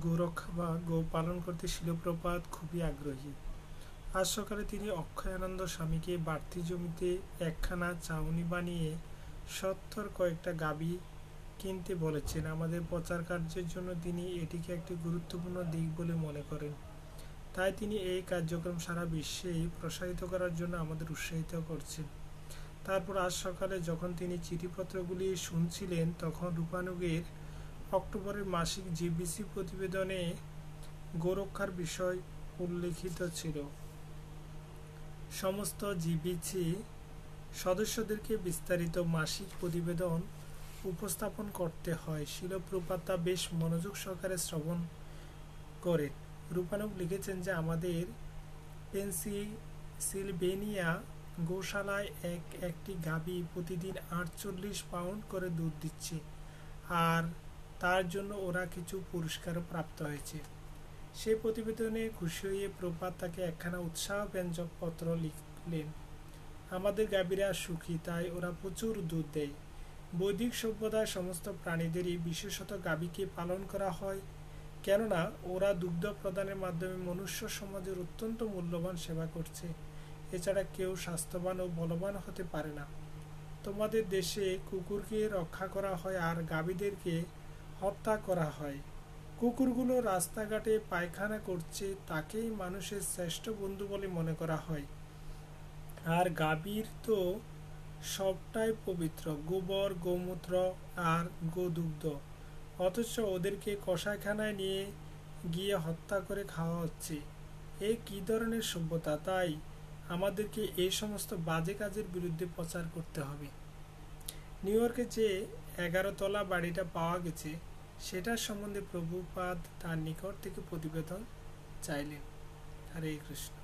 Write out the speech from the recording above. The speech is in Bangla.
গোরক্ষা বা গো পালন করতে শিলপ্রপাত খুবই আগ্রহী। আজ সকালে তিনি অক্ষয়ানন্দ স্বামীকে বাড়তি জমিতে একখানা ছাউনি বানিয়ে 70 কয়েকটা গাভী কিনতে বলেছেন। আমাদের প্রচার কার্যের জন্য তিনি এটিকে একটি গুরুত্বপূর্ণ দিক বলে মনে করেন। তাই তিনি এই কার্যক্রম সারা বিশ্বেই প্রসারিত করার জন্য আমাদের উৎসাহিত করছেন। তারপর আজ সকালে যখন তিনি চিঠিপত্রগুলি শুনছিলেন, তখন রূপানুগের অক্টোবরের মাসিক জিবিসি প্রতিবেদনে গোরক্ষার বিষয় উল্লেখিত ছিল। সমস্ত জিবিসি সদস্যদেরকে বিস্তারিত মাসিক প্রতিবেদন উপস্থাপন করতে হয়। শিলপ্রপাত তা বেশ মনোযোগ সহকারে শ্রবণ করে। রূপানুগ লিখেছেন যে আমাদের পেনসিলভেনিয়া গোশালায় একটি গাভী প্রতিদিন 48 পাউন্ড করে দুধ দিচ্ছে, আর তার জন্য ওরা কিছু পুরস্কারও প্রাপ্ত হয়েছে। সেই প্রতিবেদনে খুশি হয়ে প্রপাত তাকে একখানা উৎসাহব্যঞ্জক পত্র লিখলেন। আমাদের গাভীরা সুখী, তাই ওরা প্রচুর দুধ দেয়। বৈদিক সভ্যতায় সমস্ত প্রাণীদেরই, বিশেষত গাভীকে পালন করা হয়, কেননা ওরা দুগ্ধ প্রদানের মাধ্যমে মনুষ্য সমাজের অত্যন্ত মূল্যবান সেবা করছে। এছাড়া কেউ স্বাস্থ্যবান ও বলবান হতে পারে না। তোমাদের দেশে কুকুরকে রক্ষা করা হয় আর গাভীদেরকে হত্যা করা হয়। কুকুরগুলো রাস্তাঘাটে পায়খানা করছে, তাকেই মানুষের শ্রেষ্ঠ বন্ধু বলে মনে করা হয়। আর গাভীর তো সবটাই পবিত্র, গোবর, গোমূত্র আর গোদুগ্ধ, অথচ ওদেরকে কসাইখানায় নিয়ে গিয়ে হত্যা করে খাওয়া হচ্ছে। এ কী ধরনের সভ্যতা! তাই আমাদেরকে এই সমস্ত বাজে কাজের বিরুদ্ধে প্রচার করতে হবে। নিউ ইয়র্কে যে 11 তলা বাড়িটা পাওয়া গেছে, সেটার সম্বন্ধে প্রভুপাদ তার নিকট থেকে প্রতিবেদন চাইলেন। হরে কৃষ্ণ।